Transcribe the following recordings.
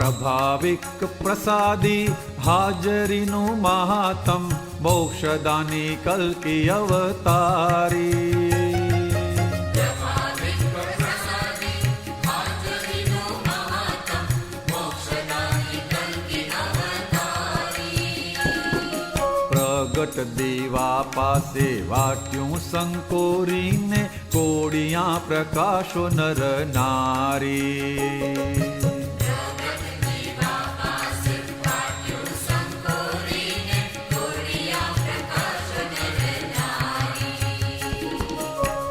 પ્રભાવિક પ્રસાદી હાજરીનું મહાતમ મોક્ષદાની કલ્કી અવતારી. પ્રગટ દીવા પાસે વાટ્યું સંકોરીને કોડિયા પ્રકાશો નર નારી.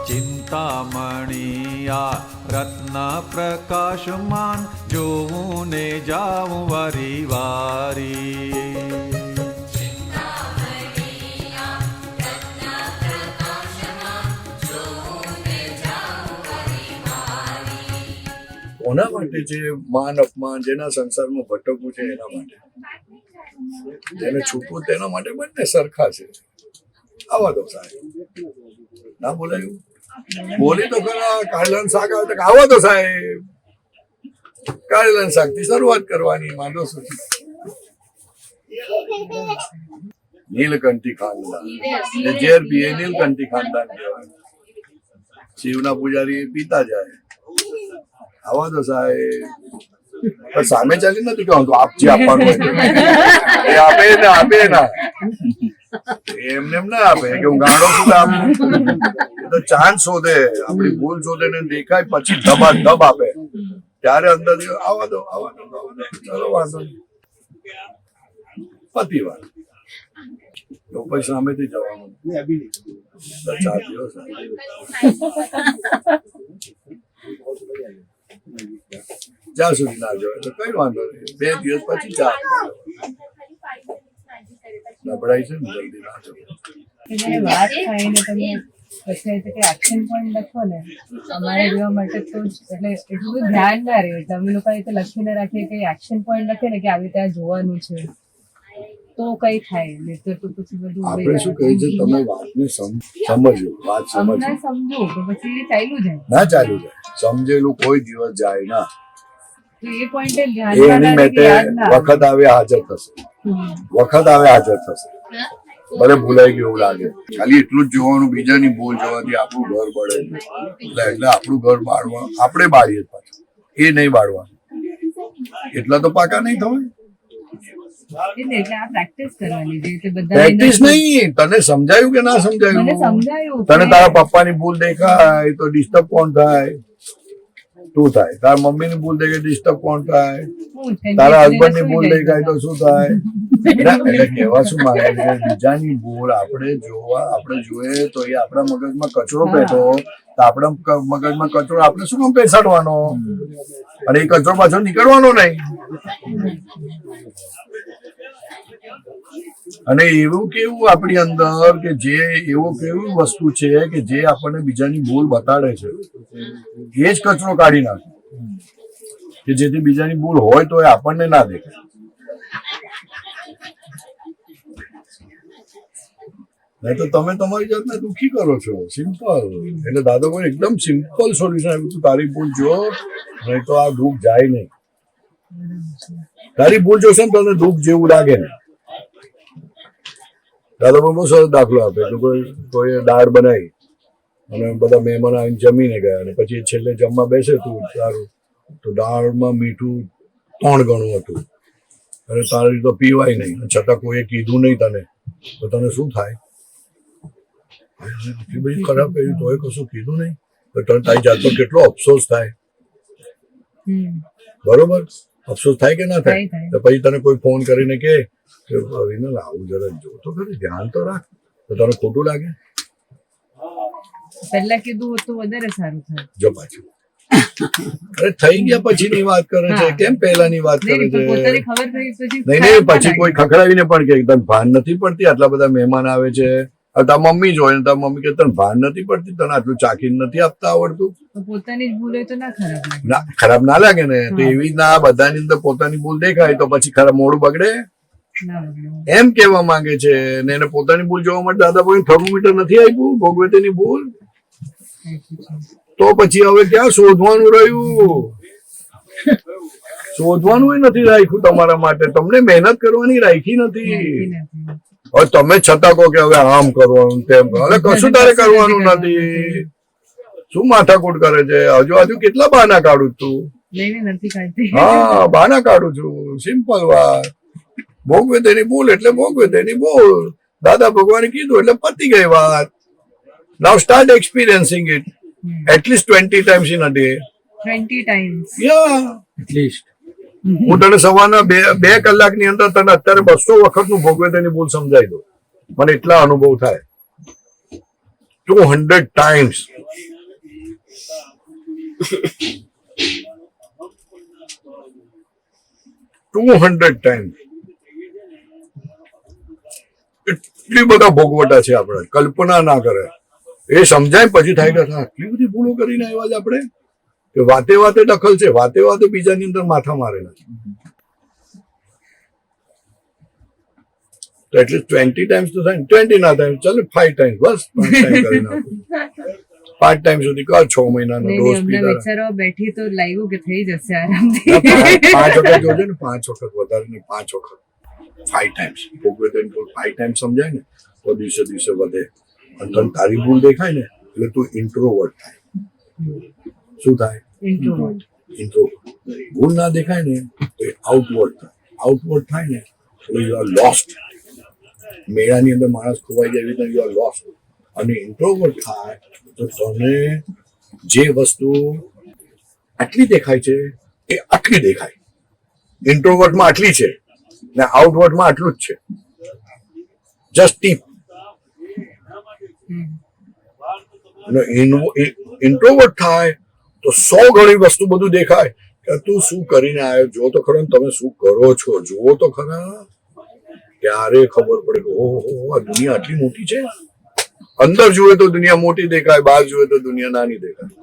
ચિંતામણીયા રત્ન પ્રકાશમાન જોવું ને જાવું વારી વારી. કોના માટે છે માન અપમાન, જેના સંસારમાં ભટકવું છે એના માટે, જેને છૂટવું તેના માટે બંને સરખા છે. આવા દો સાહેબ, ના બોલાયું? બોલી તો ખરા. કારેલાનું શાક આવે તો આવા દો સાહેબ, કારેલાનું શાક થી શરૂઆત કરવાની. માંડો સુધી નીલકંઠી ખાનદાન, ઝેર પીએ નીલકંઠી ખાનદાન કહેવાય. શિવના પૂજારી પીતા જાય. આવા દો સાહેબ, પણ સામે ચાલી નથી કહેવાનું આપજે, આપવાનું એ આપે ને આપે ના, એમને એમ ના આપે કે હું ગાંડો છું આપું. તો ચાન્સ શોધે, આપણી ભૂલ શોધે ને દેખાય, પછી ધબા ધબ આપે. ત્યારે અંદર આવા દો આવા દો, ચલો વાંધો નહીં, પતિ વાત. તો પછી સામેથી જવાનું ચા પીઓ જ્યાં સુધી ના જોયે તો કઈ વાંધો નહીં, 2 દિવસ પછી ચા નબળાઈ છે ને જલ્દી ના જોયે. વાત થાય ને તમે પછી એક્શન પોઈન્ટ લખો ને, અમારા જેવા માટે તો એટલે એટલું બધું ધ્યાન ના રહે. તમે લોકો રીતે લખીને રાખીએ કે એક્શન પોઈન્ટ લખે ને કે આવી રીતે આ જોવાનું છે તો કઈ થાય, નહીતર તો પછી બધું આપણે શું કહે છે, તમે વાતને સમજો, વાત સમજો. સમજો તો પછી ચાલ્યું જાય ના ચાલ્યું જાય, સમજેલું કોઈ દિવસ જાય ના. તો એ પોઈન્ટે એ એની માટે વખત આવે હાજર થશે, વખત આવે હાજર થશે. ભલે ભૂલાઈ ગયું એવું લાગે, ખાલી એટલું જ જોવાનું, બીજાની ભૂલ જોવાથી આપણું ઘર બળે. એટલે આપણું ઘર બાળવા આપણે બાળીએ પાછું, એ નહીં બાળવાનું. એટલા તો પાકા નહીં થવાય. પ્રેક્ટિસ નહીં, તને સમજાયું કે ના સમજાયું? તને તારા પપ્પાની ભૂલ દેખાય તો ડિસ્ટર્બ કોણ થાય? તું થાય. તારા મમ્મીની ભૂલ દેખાય ડિસ્ટર્બ કોણ થાય? તારા હસબન્ડ ની ભૂલ દેખાય તો શું થાય? એટલે કહેવા શું માંગે છે, બીજાની ભૂલ આપણે જોઈએ તો એ આપણા મગજમાં કચરો બેઠો, તો આપણા મગજમાં કચરો આપણે શું કામ બેસાડવાનો? અને એ કચરો પાછો નીકળવાનો નહીં. અને એવું કેવું આપણી અંદર કે જે એવું કેવું વસ્તુ છે કે જે આપણને બીજાની ભૂલ બતાડે છે, એ જ કચરો કાઢી નાખે કે જેથી બીજાની ભૂલ હોય તો એ આપણને ના દેખાય. નહીં તો તમે તમારી જાતને દુઃખી કરો છો. સિમ્પલ. એટલે દાદા કોઈ એકદમ સિમ્પલ સોલ્યુશન આપ્યું હતું, તારી ભૂલ જો, નહીં તો આ દુઃખ જાય નહીં. તારી ભૂલ જોશે ને તને દુઃખ જેવું લાગે ને. દાદા બહુ સરસ દાખલો આપે તો કોઈ દાળ બનાવી અને બધા મહેમાન આવીને જમીને ગયા, અને પછી છેલ્લે જમવા બેસે તું તારું તો દાળમાં મીઠું 3 ગણું હતું, અને તારી તો પીવાય નહીં, છતાં કોઈએ કીધું નહીં તને, તો તને શું થાય? બધી ખરાબ કર્યું તોય કશું કીધું નહીં, તો તને તારી જાતનો કેટલો અફસોસ થાય. બરોબર? અફસોસ થાય કે ના થાય? તો પછી તને કોઈ ફોન કરીને કે વિનલ આવું જરા જો તો ખરી, ધ્યાન તો રાખ, તો તને ખોટું લાગે? પહેલા કીધું હોત તો વધારે સારું થાય. જો પાછું અરે થઈ ગયા પછીની વાત કરે છે, કેમ પહેલાની વાત કરે છે? નહીં, પછી કોઈ ખખડાવીને પણ કે તને ભાન નથી પડતી, આટલા બધા મહેમાન આવે છે, તારા મમ્મી જોઈ ને તારા મમ્મી કે તને ભાન નથી પડતી, તને આટલું ચાખીને નથી આપતા આવડતું. પોતાની જ ભૂલ હોય તો ના ખરાબ ના ખરાબ ના લાગે ને. તો એવી ના બધાની અંદર પોતાની ભૂલ દેખાય તો પછી ખરાબ મોડું બગડે એમ કેવા માંગે છે. ને એને પોતાની ભૂલ જોવા માટે દાદા કોઈ થર્મોમીટર નથી આપ્યું ભોગવતીની ભૂલ, તો પછી હવે ક્યાં શોધવાનું રહ્યું? શોધવાનું નથી રાખ્યું તમારા માટે, તમને મહેનત કરવાની રાખી નથી. હવે તમે છતાં કહો કે હવે આમ કરવાનું તેમ, હવે કશું તારે કરવાનું નથી. શું માથાકૂટ કરે છે? હજુ કેટલા બહાના કાઢું તું? હા, બહાના કાઢું છું. સિમ્પલ વાત. ભોગવે તેની ભૂલ એટલે ભોગવે તેની ભૂલ. દાદા ભગવાને કીધું એટલે પતી ગઈ વાત. Now start experiencing it at least 20 times in a day. 20 times. Yeah. At least હું તને સવારના 2 કલાકની અંદર તને અત્યારે 200 વખતનું ભોગવે તેની ભૂલ સમજાવી દઉં. મને એટલા અનુભવ થાય. 200 times. એટલી બધા ભોગવટા છે આપણે, કલ્પના ના કરે. એ સમજાય પછી થાય કે આટલી બધી ભૂલો કરીને આવ્યા છે આપણે, કે વાતે વાતે દખલ છે, વાતે વાતે બીજાની અંદર માથા મારેલા છે. તો એટલીસ્ટ 20 times તો થાય. 20 ના થાય, ચાલો 5 times બસ. 5 times કરી નાખો. 5 times સુધી કર. 6 મહિનાનો ડોઝ પીધા. વિચારવા બેઠી તો લાગ્યું કે થઈ જશે આરામથી. 5 વખત જોજે ને, 5 વખત વધારે નહીં, 5 વખત. 5 times ભોગવે તેની ભૂલ 5 times સમજાય ને તો દિવસે દિવસે વધે. અને તને તારી ભૂલ દેખાય ને એટલે તું ઇન્ટ્રોવર્ટ થાય. શું થાય? ઇન્ટ્રોવર્ટ. ભૂલ ના દેખાય ને તો આઉટવર્ડ થાય. આઉટવર્ડ થાય ને તો યુ આર લોસ્ટ. મેળાની અંદર માણસ ખોવાઈ જાય એવી રીતે યુ આર લોસ્ટ. અને ઇન્ટ્રોવર્ટ થાય તો તને જે વસ્તુ આટલી દેખાય છે એ આટલી દેખાય. ઇન્ટ્રોવર્ટમાં આટલી છે ને આઉટવર્ડમાં આટલું જ છે. Just tip. ઇન્ટ્રોવર્ટ થાય તો 100 ગણી વસ્તુ બધું દેખાય કે તું શું કરીને આવ્યો, જો તો ખરો તમે શું કરો છો, જુઓ તો ખરા. ત્યારે ખબર પડે કે ઓહો આ દુનિયા આટલી મોટી છે. અંદર જુએ તો દુનિયા મોટી દેખાય, બહાર જુએ તો દુનિયા નાની દેખાય.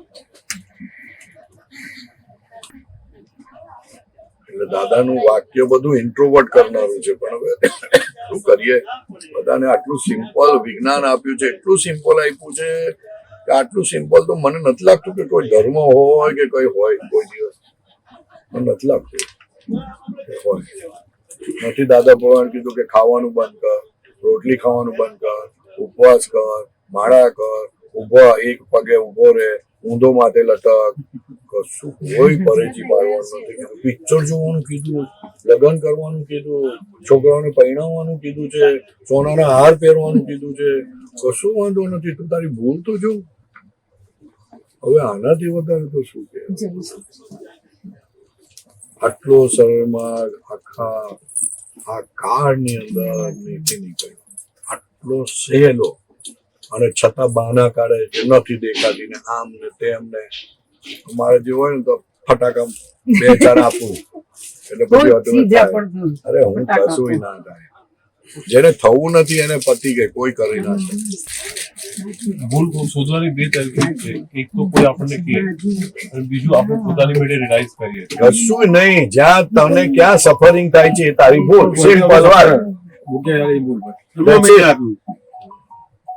એટલે દાદાનું વાક્ય બધું ઇન્ટ્રોવર્ટ કરનારું છે. પણ હવે શું કરીએ, બધાને આટલું સિમ્પલ વિજ્ઞાન આપ્યું છે, એટલું સિમ્પલ આપ્યું છે કે આટલું સિમ્પલ તો મને નથી લાગતું કે કોઈ ધર્મ હોય કે કઈ હોય કોઈ દિવસ. મને નથી લાગતું હોય. નથી દાદા ભગવાન કીધું કે ખાવાનું બંધ કર, રોટલી ખાવાનું બંધ કર, ઉપવાસ કર, માળા કર, ઉભા એક પગે ઉભો રહે, ઊંધો માથે લટક. કશું કોઈ પરેજી પાડવાનું નથી કીધું. પિક્ચર જોવાનું કીધું, લગ્ન કરવાનું કીધું, છોકરાઓને પહેણાવવાનું કીધું છે, સોનાના હાર પહેરવાનું કીધું છે. કશું વાંધો નથી. તું તારી ભૂલ તો જો. હવે આનાથી વધારે તો શું કે? આટલો સરળ માર્ગ આખા આ કાળની અંદર નીકળી નીકળ્યો. આટલો સહેલો અને છતાં બહાના કાઢે કે નથી દેખાતી ને આમ ને તેમ ને. મારે જે હોય ને તો ફટાકા 2-4 આપું એટલે પછી અરે હું કશું ના થાય. જેને થવું નથી એને પતી ગઈ, કોઈ કરી ના શકે. ભૂલ શોધવાની 2 તરીકે છે. એક તો કોઈ આપણને કહે અને બીજું આપણે પોતાની મેળે રિયલાઇઝ કરીએ. કશું નહીં. જ્યાં તને ક્યાં સફરિંગ થાય છે એ તારી ભૂલ. સિમ્પલ વાત.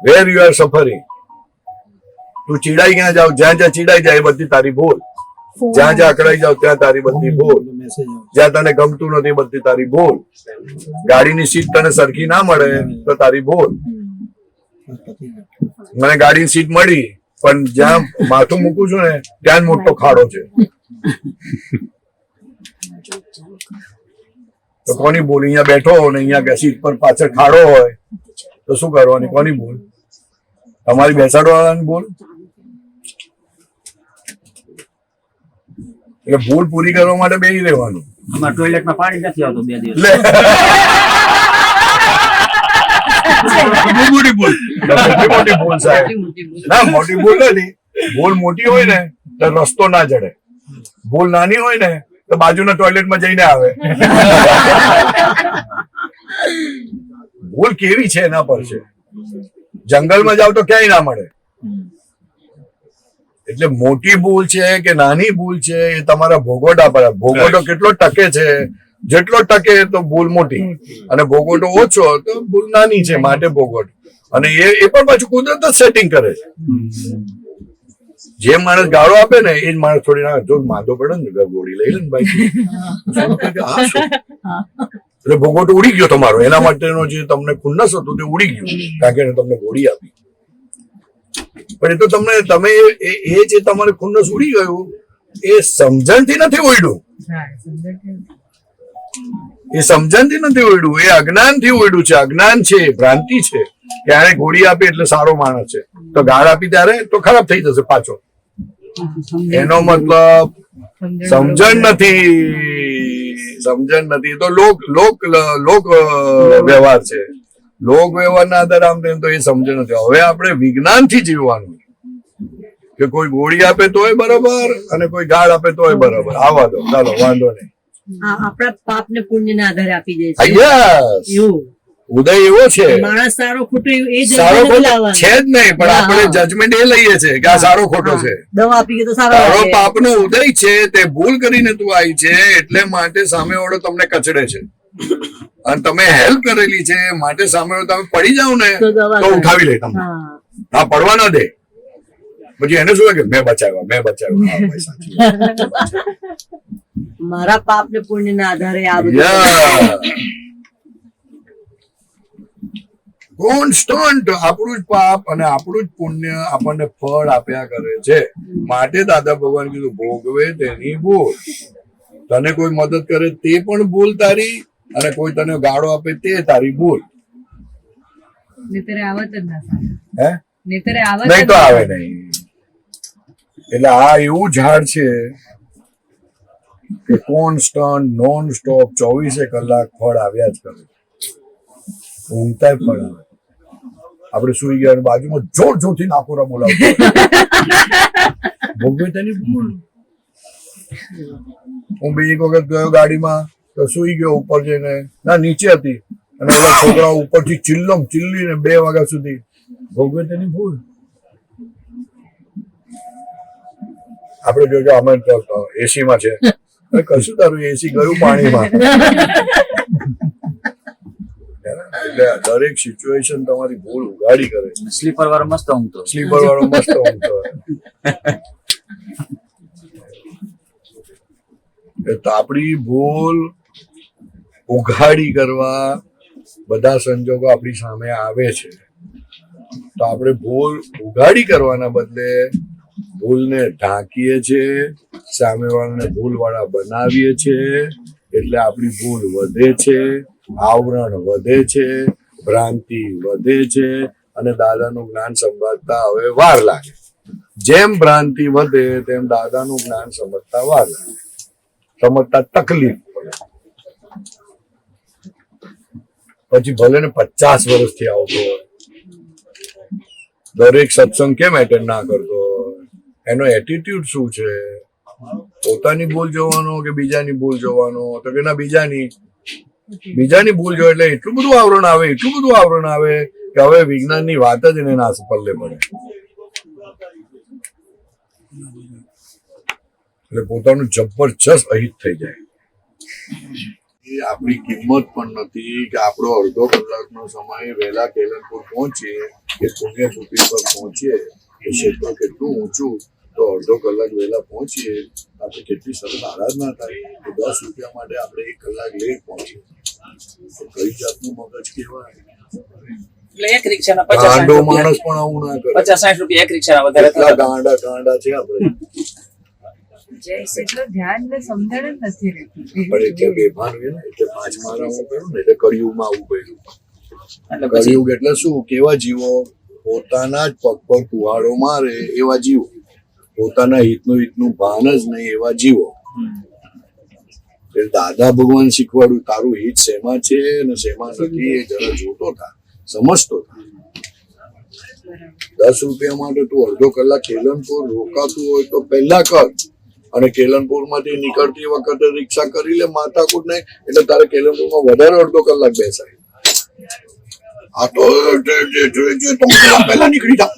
વેર યુ આર સફરિંગ. તું ચીડાઈ ક્યાં જાવ, જ્યાં જ્યાં ચીડાઈ જાય એ બધી તારી ભૂલ. જ્યાં જ્યાં અકળાઈ જાવ ત્યાં તારી બધી ભૂલ. જ્યાં તને ગમતું નથી બધી તારી ભૂલ. ગાડીની સીટ તને સરખી ના મળે તો તારી ભૂલ. મને ગાડીની સીટ મળી પણ જ્યાં માથું મૂકું છું ને ત્યાં જ મોટો ખાડો છે. તો કોની ભૂલ? અહીંયા બેઠો ને અહીંયા સીટ પર પાછળ ખાડો હોય તો શું કરવાની? કોની ભૂલ? તમારી બેસાડવાળાની ભૂલ. એટલે ભૂલ પૂરી કરવા માટે બેસી રહેવાનું. ટોયલેટમાં પાણી નથી આવતું 2 દિવસ. મોટી ભૂલ સાહેબ. ના મોટી ભૂલ નથી. ભૂલ મોટી હોય ને તો રસ્તો ના જડે. ભૂલ નાની હોય ને તો બાજુના ટોયલેટમાં જઈને આવે. ભૂલ કેવી છે એના પર છે. જંગલમાં જાવ તો ક્યાંય ના મળે. એટલે મોટી ભૂલ છે કે નાની ભૂલ છે એ તમારા ભોગવટા પર. ભોગવટો કેટલો ટકે છે, જેટલો ટકે તો ભૂલ મોટી, અને ભોગવટો ઓછો તો ભૂલ નાની છે માટે ભોગવટ. અને એ પણ પાછું કુદરત જ સેટિંગ કરે છે. જે માણસ ગાળો આપે ને એ જ માણસ થોડી ના જો માંદો પડે ને ગોળી લઈ લે ને ભાઈ હા શું એટલે ભોગવટો ઉડી ગયો તમારો એના માટેનો જે તમને ખુન્નસ હતું તે ઉડી ગયું કારણ કે એને તમને ગોળી આપી પણ એ તો તમે એ જે તમારે ખુન્નસ ઉડી ગયું એ સમજણથી નથી ઉડ્યું હા સમજણ એ સમજણથી નથી ઉડ્યું એ અજ્ઞાનથી ઉડ્યું છે અજ્ઞાન છે ભ્રાંતિ છે કે આને ગોળી આપી એટલે સારો માણસ છે તો ગાળ આપી ત્યારે તો ખરાબ થઈ જશે પાછો એનો મતલબ સમજણ નથી તો લોક વ્યવહાર છે લોક વ્યવહારના આધારે આમ તેમ તો એ સમજણ નથી હવે આપણે વિજ્ઞાનથી જીવવાનું કે કોઈ ગોળી આપે તોય બરાબર અને કોઈ ગાળ આપે તોય બરાબર આવવા દો ચાલો વાંધો નહીં આપણા પાપ ને પુણ્ય ના આધારે આપી દે છે યસ એવું ઉદય એવો છે માણસ સારો ખોટો એ સારો જજમેન્ટ ખોટો લાવવાનો. છે જ નહીં પણ આપણે જજમેન્ટ એ લઈએ છે કે આ સારો ખોટો છે દવા આપી કે તો સારો તારો લાગે. પાપનો ઉદય છે તે ભૂલ કરીને તું આવી છે એટલે માટે સામેવાળો તમને કચડે છે અને તમે હેલ્પ કરેલી છે માટે સામેવાળો તમે પડી જાવ ને તો દવા તો કરે. ઉઠાવી લે તમને હા. હા પડવા ના દે પછી એને શું કે મેં બચાવ્યા હા, ભાઈ, સાચી વાત. મારા પાપ ને પુણ્ય ના આધારે આ બધું Yeah. કોન્સ્ટન્ટ આપણું જ પાપ અને આપણું જ પુણ્ય આપણને ફળ આપ્યા કરે છે માટે દાદા ભગવાન કીધું ભોગવે તેની ભૂલ તને કોઈ મદદ કરે તે પણ ભૂલ તારી અને કોઈ તને ગાળો આપે તે તારી ભૂલ નેતરે આવત જ ના સારું હે નેતરે આવત નહીં તો આવે નહીં એટલે આ એવું ઝાડ છે કે કોન્સ્ટન્ટ નોન સ્ટોપ 24 કલાક ફળ આવ્યા જ કરે ઊંઘતા ફળ આવે આપણે સુઈ ગયા અને બાજુમાં જોર જોરથી નાકોરા બોલાવતો ભોગવે તેની ભૂલ હું બીજી વખત ગયો ગાડીમાં તો સુઈ ગયો ઉપર જઈને ના નીચે હતી અને ઓલા છોકરાઓ ઉપરથી ચિલ્લીને 2 વાગ્યા સુધી ભોગવે તેની ભૂલ આપણે જોજો અમે એસી માં છે અરે કશું તારું એસી ગયું પાણીમાં એટલે દરેક સિચ્યુએશન તમારી ભૂલ ઉગાડી કરે સ્લીપર વાળો મસ્ત ઊંઘતો સ્લીપર વાળો મસ્ત ઊંઘતો હોય. તો આપણી ભૂલ ઉઘાડી કરવા બધા સંજોગો આપણી સામે આવે છે તો આપણે ભૂલ ઉઘાડી કરવાના બદલે ભૂલને ઢાંકીએ છીએ સામેવાળાને ભૂલવાળા બનાવીએ છીએ એટલે આપણી ભૂલ વધે છે આવરણ વધે છે ભ્રાંતિ વધે છે અને દાદાનું જ્ઞાન સમજતા હવે વાર લાગે જેમ ભ્રાંતિ વધે તેમ દાદાનું જ્ઞાન સમજતા વાર લાગે સમજતા તકલીફ પડે પછી ભલે ને 50 વર્ષથી આવતો હોય દરેક સત્સંગ કેમ એટેન્ડ ના કરતો એનો એટીટ્યુડ શું છે પોતાની ભૂલ જોવાનો કે બીજાની ભૂલ જોવાનો તો કે ના બીજાની ભૂલ જો એટલે એટલું બધું આવરણ આવે કે હવે વિજ્ઞાનની વાત જ એને ના પલ્લે પડે એટલે પોતાનું જબરજસ્ત અહિત થઈ જાય એ આપણી કિંમત પણ નથી કે આપણો અડધો કલાકનો સમય વહેલા કેલનપુર પહોંચીએ કે પુણ્યપુટી પર પહોંચીએ એ ક્ષેત્ર કેટલું ઊંચું તો અડધો કલાક વહેલા પહોંચીએ આપણે કેટલી સરસ આરાધના થાય તો 10 રૂપિયા માટે આપણે 1 કલાક લેટ પહોંચીએ તો કઈ જાતનું મગજ કહેવાય એટલે એક રિક્ષાના ગાંડો 50-60 માણસ પણ આવું ના કરે 50-60 રૂપિયા એક રિક્ષાના વધારે એટલા ગાંડા છે આપણે એટલું ધ્યાન ને સમજણ જ નથી રહેતી પણ એટલે બેભાન હોય ને એટલે 5 મારા હું કહ્યું ને એટલે કળિયુગમાં આવું કર્યું એટલે પછી કળિયુગ એટલે શું કેવા જીવો પોતાના જ પગ પર કુહાડો મારે એવા જીવો પોતાના હિતનું ભાન જ નહીં એવા જીવો એટલે દાદા ભગવાન શીખવાડ્યું તારું હિત શેમાં છે અને શેમાં નથી એ જરા જોતો થા સમજતો થા 10 રૂપિયા માટે તું અડધો કલાક કેલનપુર રોકાતું હોય તો પહેલા કર અને કેલનપુર માંથી નીકળતી વખતે રિક્ષા કરી લે માથાકૂટ નહીં એટલે તારે કેલનપુરમાં વધારે અડધો કલાક બેસાય આ તો પહેલા નીકળી જા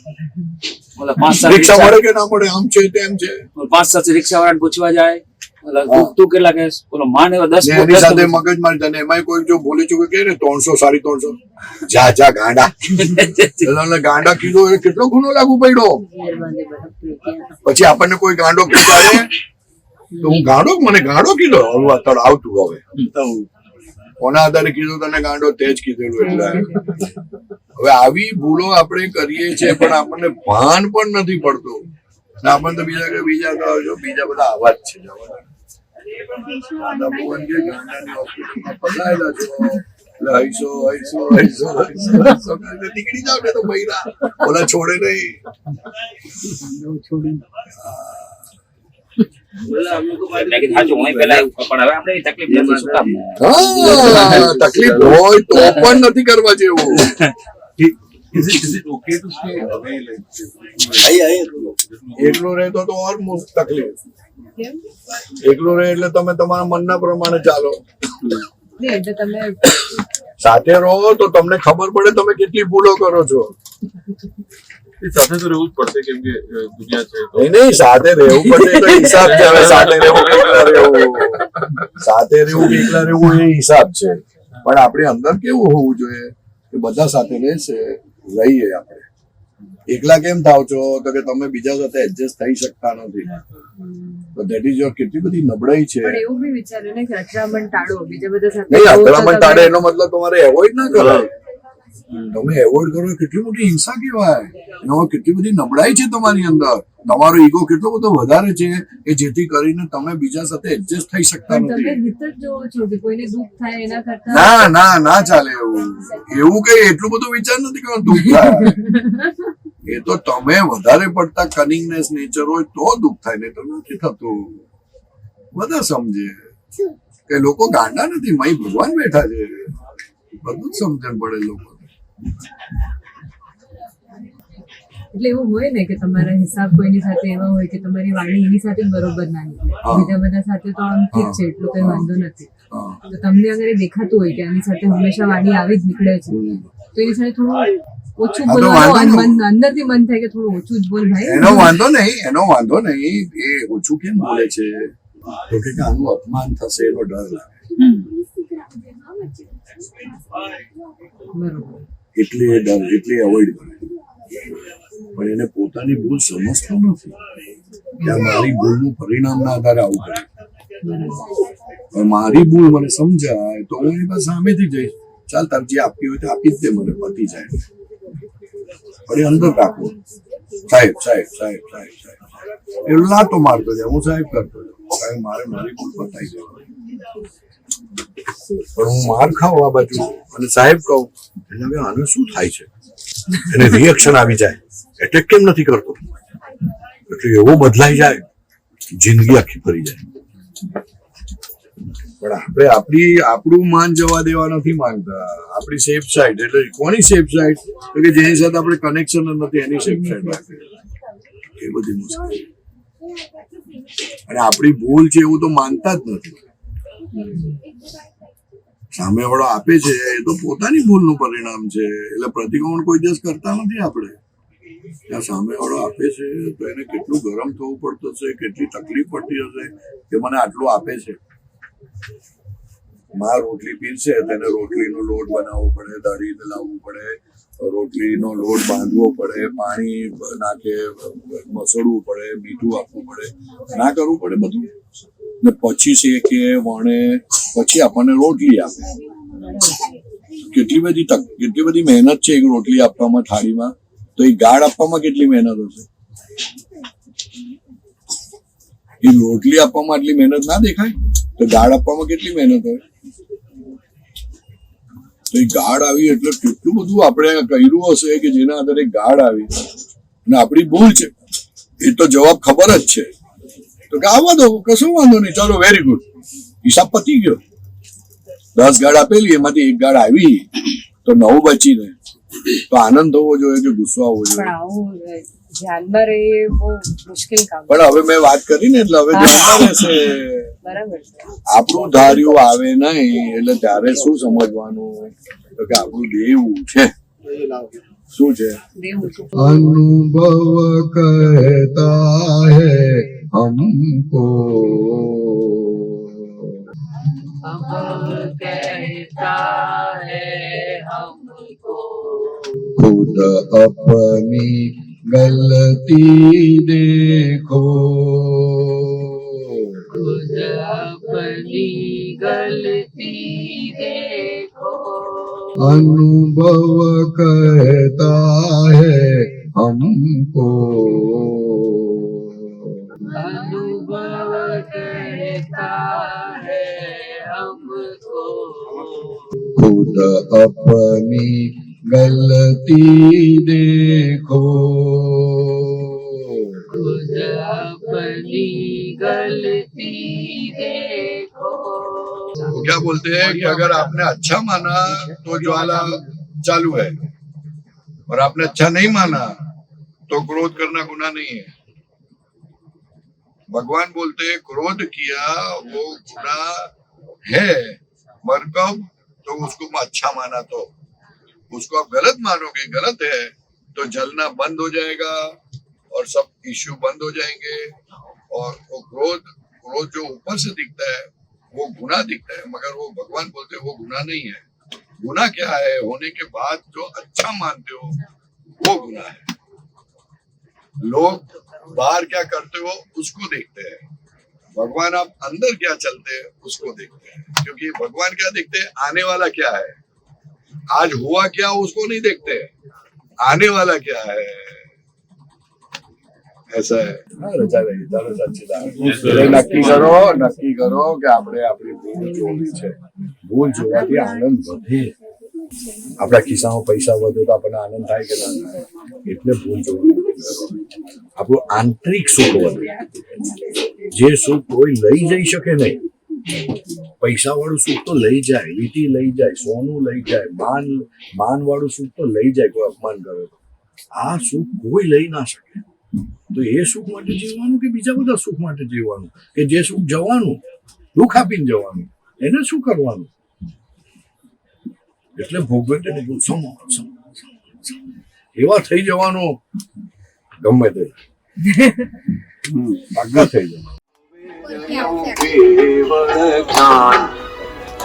ઓલા 5-7 રિક્ષા મળે કે ના મળે આમ છે તેમ છે 5-7 રિક્ષા વાળાને પૂછવા જાય દુખતું કેટલા કે બોલો માન એવા 10 ને એની સાથે મગજ મારી તને એમાંય કોઈ જો ભૂલી ચૂકે કે ને 300 350 જા ગાંડા એટલે ગાંડા કીધો એ કેટલો ગુનો લાગુ પડ્યો. પછી આપણને કોઈ ગાંડો કીધો તો હું ગાંડો મને ગાંડો કીધો હવે અત્યારે આવતું હવે કોના આધારે કીધું તને ગાંડો તેજ કીધેલું એટલે હવે આવી ભૂલો આપણે કરીએ છીએ પણ આપણને ભાન પણ નથી પડતું ને આપણને તો બીજા બધા આવા જ છે. દાદા ભુવન કે ગાંડાની હોસ્પિટલમાં પલાયેલા છો એટલે હૈસો કરીને નીકળી જાવ ને તો બૈરા ઓલા છોડે નહીં. તકલીફ હોય તો પણ નથી કરવા જેવું. Is it okay to stay away એકલો રહેતો તો ઓર તકલીફ. એકલો રહે એટલે તમે તમારા મનના પ્રમાણે ચાલો. એટલે તમે સાથે રહો તો તમને ખબર પડે તમે કેટલી ભૂલો કરો છો. સાથે તો રહેવું જ પડશે કેમ કે દુનિયા છે તો. નહીં સાથે રહેવું પડે તો હિસાબ છે. હવે સાથે રહેવું એકલા રહેવું એ હિસાબ છે. પણ આપણે અંદર કેવું હોવું જોઈએ કે બધા સાથે રહેશે રહીએ. આપણે એકલા કેમ થાવ છો તો કે તમે બીજા સાથે એડજસ્ટ થઈ શકતા નથી. તો ધેટ ઇઝ યોર કેટલી બધી નબળાઈ છે. પણ એવું બી વિચાર્યું ને કે અથડામણ ટાળો બીજા બધા સાથે નહીં અથડામણ ટાળે એનો મતલબ તમારે એવોઈડ ના કરાય. તમે એવોઈડ કરો કેટલી મોટી હિંસા કહેવાય. એમાં કેટલી બધી નબળાઈ છે તમારી અંદર. તમારો ઈગો કેટલો બધો વધારે છે કે જેથી કરીને તમે બીજા સાથે એડજસ્ટ થઈ શકતા તમે નથી. હિત જ જોવો છો કે કોઈને દુઃખ થાય એના કરતા ના ચાલે એવું કઈ એટલું બધું વિચાર નથી કે દુઃખ થાય. એ તો તમે વધારે પડતા કનિંગનેસ નેચર હોય તો દુઃખ થાય ને તો નથી થતું. બધા સમજે કે લોકો ગાંડા નથી મય ભગવાન બેઠા છે. બધું જ સમજણ પડે લોકો. એટલે એવું હોય ને કે તમારા હિસાબ કોઈની સાથે એવા હોય કે તમારી વાણી એની સાથે બરોબર ના નીકળે બીજા બધા સાથે તો આમ ઠીક છે એટલું કઈ વાંધો નથી. તો તમને અગર એ દેખાતું હોય કે આની સાથે હંમેશા વાણી આવી જ નીકળે છે તો એની સાથે થોડું ઓછું બોલવાનું અંદરથી મન થાય કે થોડું ઓછું જ બોલ ભાઈ. એનો વાંધો નહીં એ ઓછું કેમ બોલે છે તો કે આનું અપમાન થશે એનો ડર લાગે બરોબર એટલે એ ડર એટલે અવોઈડ કરે. પણ એને પોતાની ભૂલ સમજતો નથી કે મારી ભૂલનું પરિણામના આધારે આવું કરે. મારી ભૂલ મને સમજાય તો હું એની પાસે સામેથી જઈશ. ચાલ તાર જે આપવી હોય તો આપી જ દે મને પતી જાય. પણ એ અંદર રાખો સાહેબ એ લાતો મારતો જાય હું સાહેબ કરતો જાઉં મારે મારી ભૂલ પતાઈ જાય. પણ હું માર ખાઉં આ બાજુ અને સાહેબ કહું એટલે હવે આને શું થાય છે એને રિએક્શન આવી જાય એટેક કેમ નથી કરતો એટલે એવો બદલાઈ જાય જિંદગી આખી ફરી જાય. પણ આપણે આપણું માન જવા દેવા નથી માંગતા. આપણી સેફ સાઈડ એટલે કોની સેફ સાઈડ તો કે જેની સાથે આપણે કનેક્શન નથી એની સેફ સાઈડ રાખે. એ બધી મુશ્કેલી અને આપણી ભૂલ છે એવું તો માનતા જ નથી. સામે વાળો આપે છે એ તો પોતાની ભૂલનું પરિણામ છે એટલે પ્રતિક્રમણ કોઈ દિવસ કરતા નથી આપણે. ત્યાં સામે વાળો આપે છે તો એને કેટલું ગરમ થવું પડતું હશે કેટલી તકલીફ પડતી હશે કે મને આટલું આપે છે. માં રોટલી પીરશે તેને રોટલીનો લોટ બનાવવો પડે દળી લાવવું પડે રોટલીનો લોટ બાંધવો પડે પાણી નાખે મસળવું પડે મીઠું આપવું પડે ના કરવું પડે બધું ને પછી શેકે વણે પછી આપણને રોટલી આપે. કેટલી બધી મહેનત છે એક રોટલી આપવામાં થાળીમાં તો એ ગાળ આપવામાં કેટલી મહેનત હશે. એ રોટલી આપવામાં આટલી મહેનત ના દેખાય તો ગાળ આપવામાં કેટલી મહેનત હોય. તો એ ગાળ આવી એટલે કેટલું બધું આપણે કર્યું હશે કે જેના આધારે ગાળ આવી અને આપણી ભૂલ છે એ તો જવાબ ખબર જ છે તો કે આવવા દો કશું વાંધો નહીં ચાલો વેરી ગુડ હિસાબ પતી ગયો. 10 ગાળ આપેલી એમાંથી 1 ગાળ આવી તો 9 બચીને તો આનંદ થવો જોઈએ કે ગુસ્સો આવવો જોઈએ. ધ્યાનમાં રહે બહુ મુશ્કેલ કામ. પણ હવે મેં વાત કરી ને એટલે હવે ધ્યાનમાં રહેશે. બરાબર આપણું ધાર્યું આવે નહીં એટલે ત્યારે શું સમજવાનું તો કે આપણું દેવું છે. શું છે? દેવું છે. અનુભવ કહેતા હૈ हमको कहता है हमको खुद अपनी गलती देखो खुद अपनी गलती देखो अनुभव कहता है हमको अनुभव कहता है हमको खुद अपनी गलती देखो खुद अपनी गलती देखो। क्या बोलते हैं कि अगर आपने अच्छा माना तो ज्वाला चालू है और आपने अच्छा नहीं माना तो क्रोध करना गुनाह नहीं है। भगवान बोलते हैं क्रोध किया वो गुनाह है, मगर कब? तो उसको अच्छा माना तो उसको आप गलत मानोगे, गलत है तो जलना बंद हो जाएगा और सब इश्यू बंद हो जाएंगे। और वो क्रोध जो ऊपर से दिखता है वो गुनाह दिखता है, मगर वो भगवान बोलते हैं वो गुनाह नहीं है। गुनाह क्या है? होने के बाद जो अच्छा मानते हो वो गुनाह है। लोग बाहर क्या करते हो उसको देखते हैं, भगवान आप अंदर क्या चलते हैं उसको देखते हैं। क्योंकि भगवान क्या देखते हैं? आने वाला क्या है, आज हुआ क्या उसको नहीं देखते, आने वाला क्या है, ऐसा है। નક્કી કરો કે આપણે આપણી ભૂલ જોવી છે, ભૂલ જોવાથી આનંદ વધે। આપણા ખિસ્સામાં પૈસા વધે તો આપણને આનંદ થાય કે ના થાય? એટલે ભૂલ જોવાનું આપણું આંતરિક સુખ વધે, જે સુખ કોઈ લઈ જઈ શકે નહીં। પૈસા વાળું સુખ તો લઈ જાય, વીટી લઈ જાય, સોનું લઈ જાય, માન વાળું સુખ તો લઈ જાય કોઈ અપમાન કરે તો। આ સુખ કોઈ લઈ ના શકે। તો એ સુખ માટે જીવવાનું કે બીજા બધા સુખ માટે જીવવાનું? કે જે સુખ જવાનું, દુઃખ આપીને જવાનું, એને શું કરવાનું? એટલે ભોગવે એવા થઈ જવાનું ગમે તે આગળ થઈ જવાનું।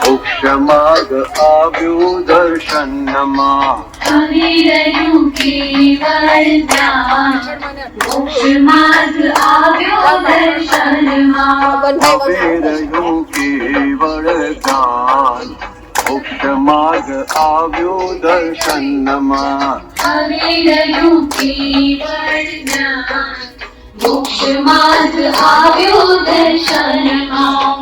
મોક્ષમાર્ગ આવ્યો દર્શનમાં અવિરયું કેવળ જ્ઞાન મોક્ષમાર્ગ આવ્યો દર્શનમાં અવિરયું કેવળ જ્ઞાન મોક્ષમાર્ગ આવ્યો દર્શનમાં અવિરયું કેવળ જ્ઞાન મોક્ષમાર્ગ આવ્યો દર્શનમાં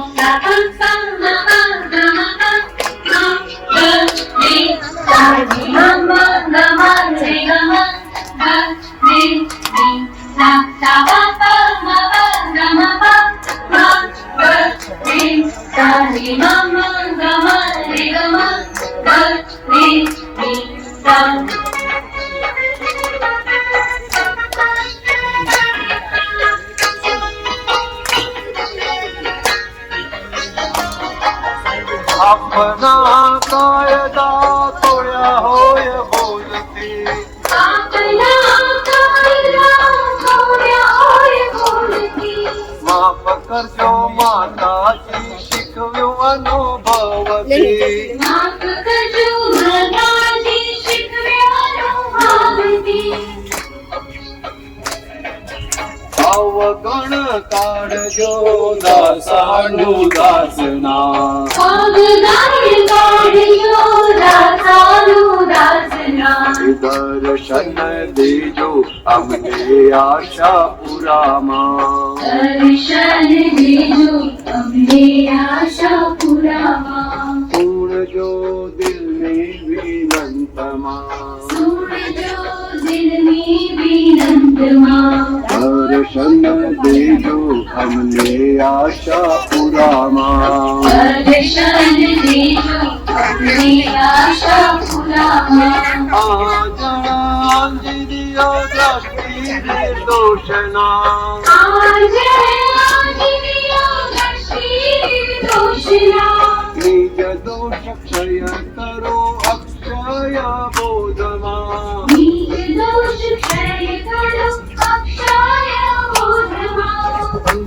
આપના કાયદા તોડ્યા હોય બોલતી માફ કરજો માતાજી શીખવ્યું અનુભવથી અવગણ કાઢજો દાસાનું દાસના દર્શન દેજો અમને આશા પુરામાં દર્શન દેજો અમને આશા પુરામાં સુણજો દિલની વિનંતમાં સુણજો દિલની વિનંતમાં દર્શન દેજો અમને આશા પુરામાં દર્શન દેજો અમને આશા પુરામાં આંજળીયો દ્રષ્ટિ નિર્દોષના આજે આજીવ્યો દ્રષ્ટિ નિર્દોષના નિજ દોષ ક્ષય કરો અક્ષય બોધમાં નિજ દોષ ક્ષય કરો અક્ષય બોધમાં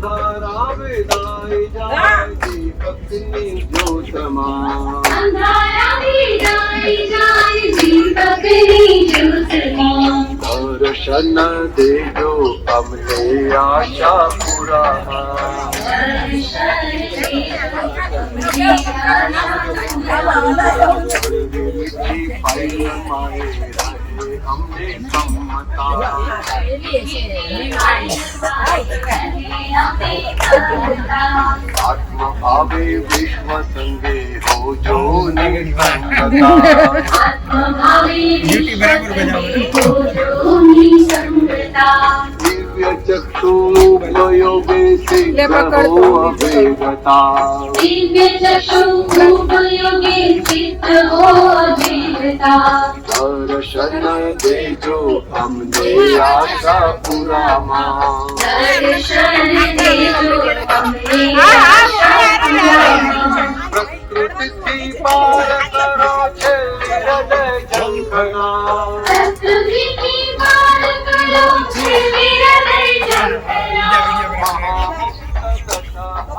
દીપકની જ્યોતમાં અંધારાની જાય જાય દીપકની જ્યોતમાં દર્શન દેજો અમને આશા પુરામાં અમને સંમતા આત્મ આવે વિશ્વ સંગે હોજો દિવ્ય ચક્ષુ ઉપયોગે સિદ્ધ હો અભેદતા દર્શન દેજો અમને આશા પુરામાં પ્રકૃતિથી પાર કરો છે હૃદય ઝંખના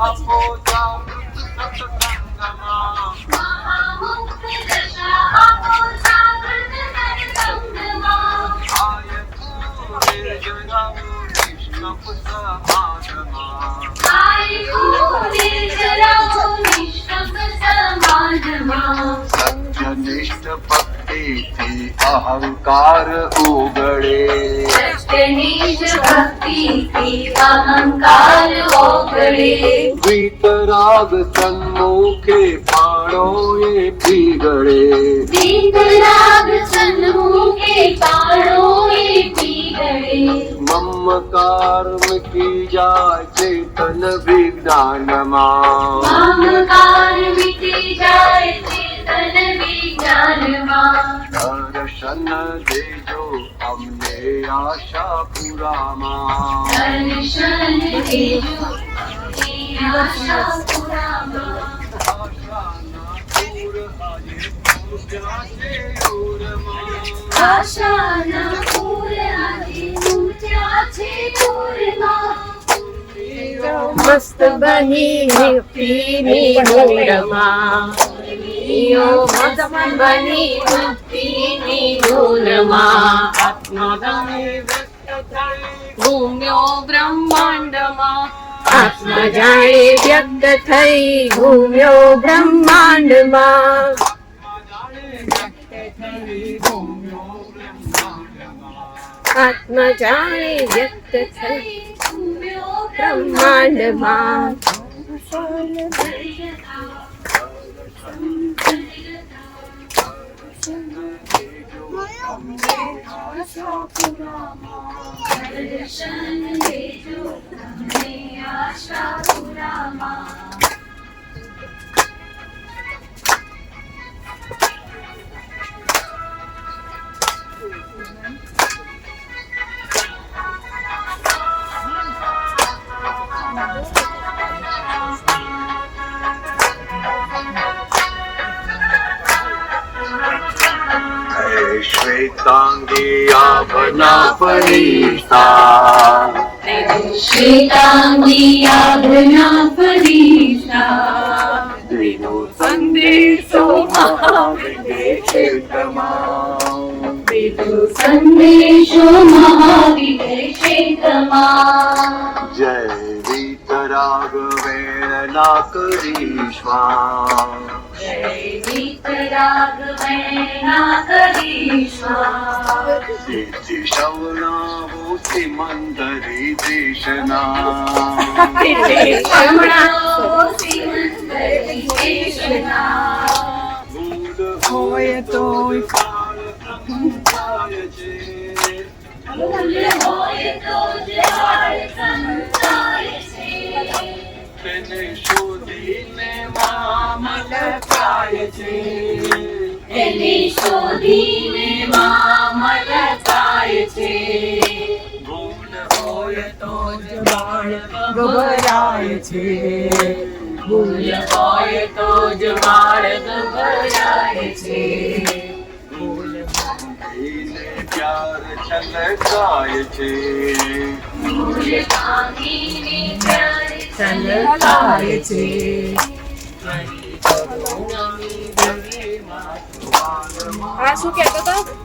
આપો જાગૃત સત્સંગમાં સત્યનિષ્ઠ ભક્તિથી અહંકાર ઉગડે વિતરાગ સન્મુખે પાણો એ પીગળે મમકાર મિટી જાય ચેતન વિજ્ઞાનમાં દર્શન દેજો અમને આશા પુરામાં મસ્ત બની પીની ધૂળમાં મસ્ત બની પીની ધૂળમાં ઘૂમ્યો બ્રહ્માંડમાં આત્મા જાણે વ્યક્ત થઈ ઘૂમ્યો બ્રહ્માંડમાં આત્મા જાણે વ્યક્ત થઈ બ્રહ્માંડમાં શ્વેતાંગી આભના પરિતા તેનો સંદેશો મહાવિદેશમાં જય વિતરાગ વેળના કરીશ્વા સિદ્ધિ શવણાવો સિમંદરી દેશના હોય તો તેને શોધીને મામલ થાય છે ગુણ હોય તો જ બાળ ગભરાય છે ભૂલને પ્યાર છલકાય છે છલકાય છે હા શું કહેતો હતો?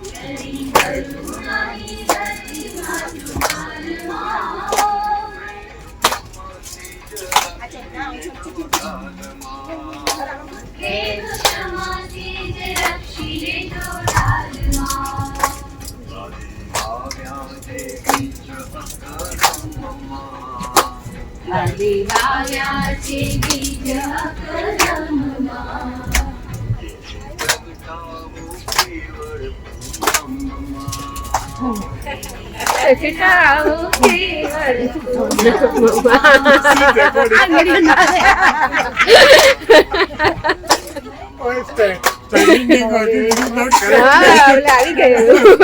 આવી ગયું.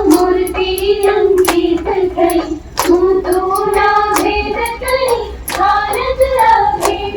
મૂર્તિ અંકિત થઈ હું તો ના ભેદ કરી ભારત ભેદ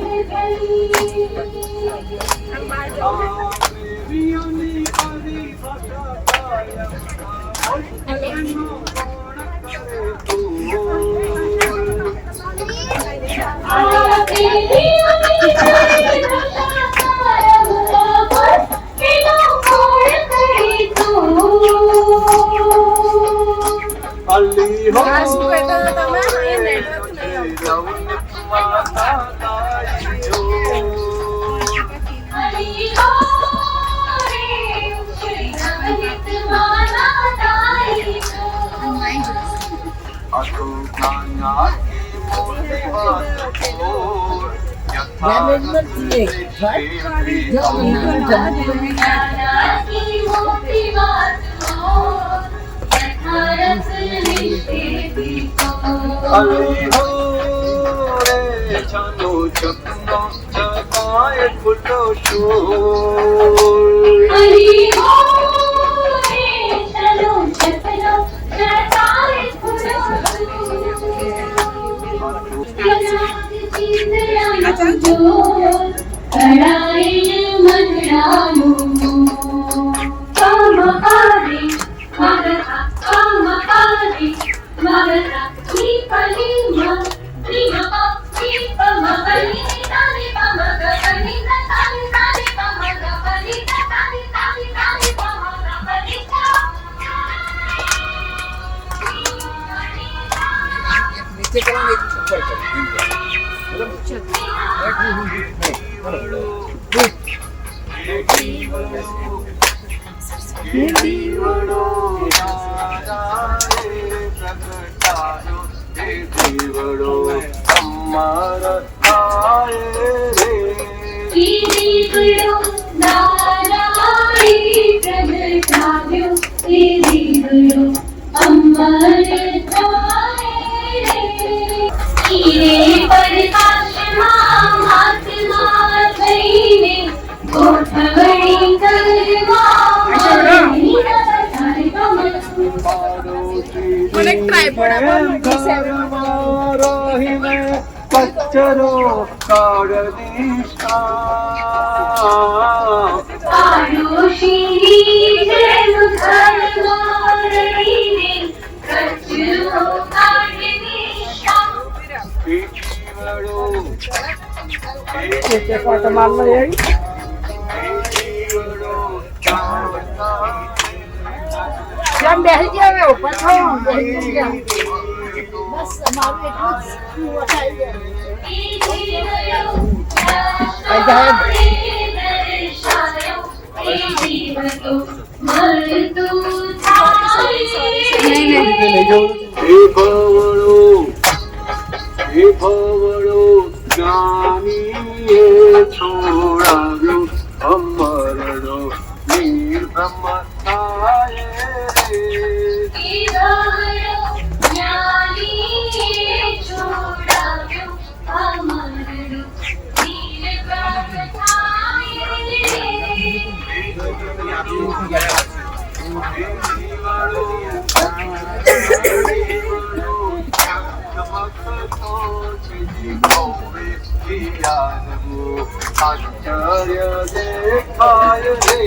આશ્ચર્ય દેખાય રે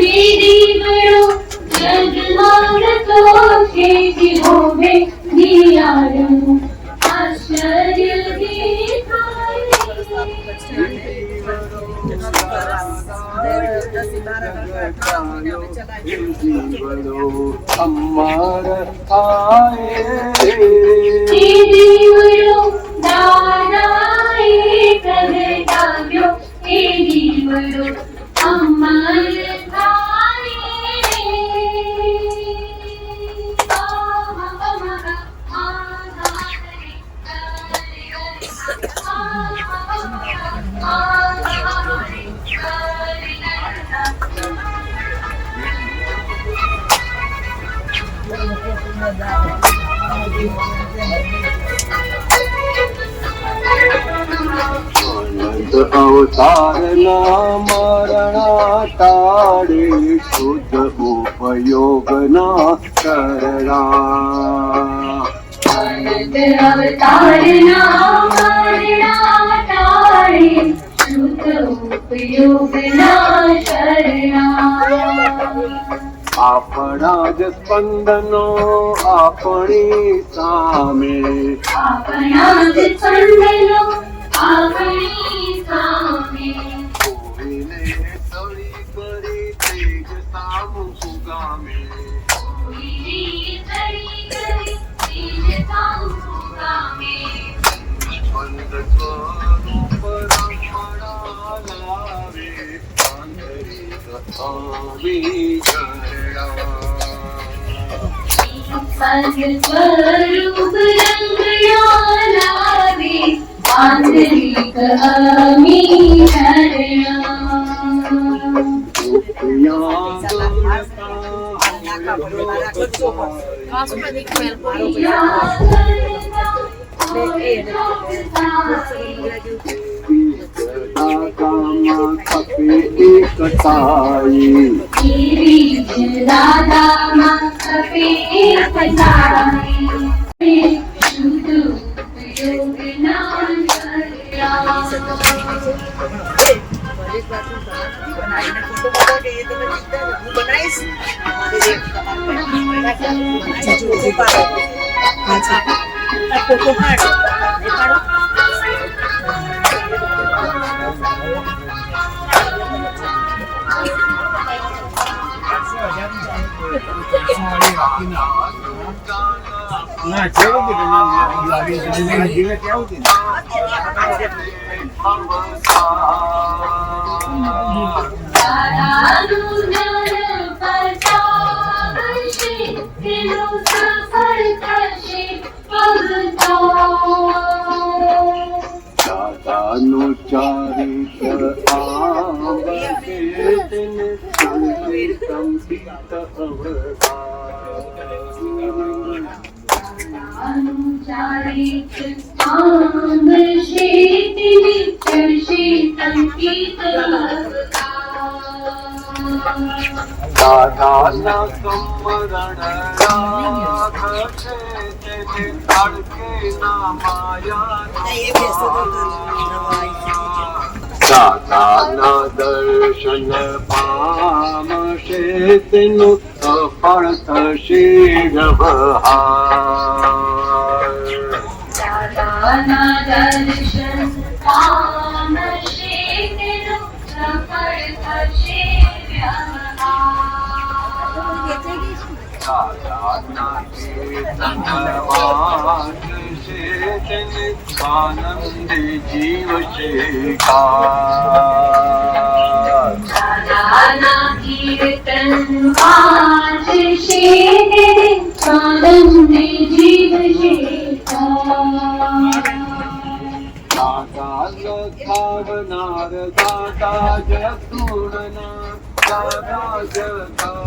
तेरी बड़ो जगमगतो शेषि होवे दियारनु आश्चर्य दिखाए अमर आए तेरी बड़ो दानाए प्रगटाव्यो तेरी बड़ो अमर थाए અવતારના મરણા તાળે શુદ્ધ ઉપયોગના કરણા अवतारणा मरणा टाळे शुद्ध उपयोगना शरणा આપણા જ સ્પંદનો આપણી સામે આપણા જ સ્પંદનો આપણી સામે કોઈને સળી કરી તેજ સામુ સુગામે કોઈની સળી કરી તેજ સામુ ગામે સ્પંદ સ્વરૂપ રમણા લાવે આંતરિક આવી સ્વરૂપ રંગણા લાવે આંતરિક અમી એકતાઈ દાદામાં કપે પધારે શુદ્ધ ઉપયોગના દાદાનો ચારિત્ર આંબે તેને સંકિત દાદાના સંવરણ રાખે તેને તડકે ના માયા દાદાના દર્શન પામશે તેનું સફળ થશે વ્યવહાર દાદાના દર્શન પામશે તેનું સફળ થશે દાદાના કીર્તન વાંચશે તેને આનંદે જીવશે કાળ દાદાના કીર્તન વાંચશે તેને આનંદે જીવશે દાદા લખાવનાર દાદા જતુરના દાદા જગવાડના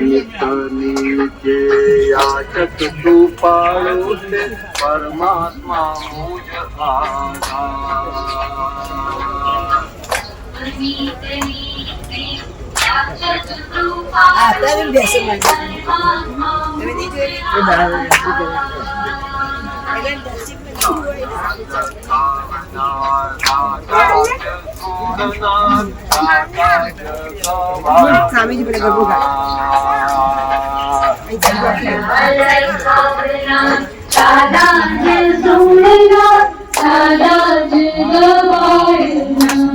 અમિત નીચે યાચક તું પાયો છે પરમાત્મા મુજ આધાર સ્વામીજી પેલા ગરબો દાદા જ સુણના દાદા જ ગવાયના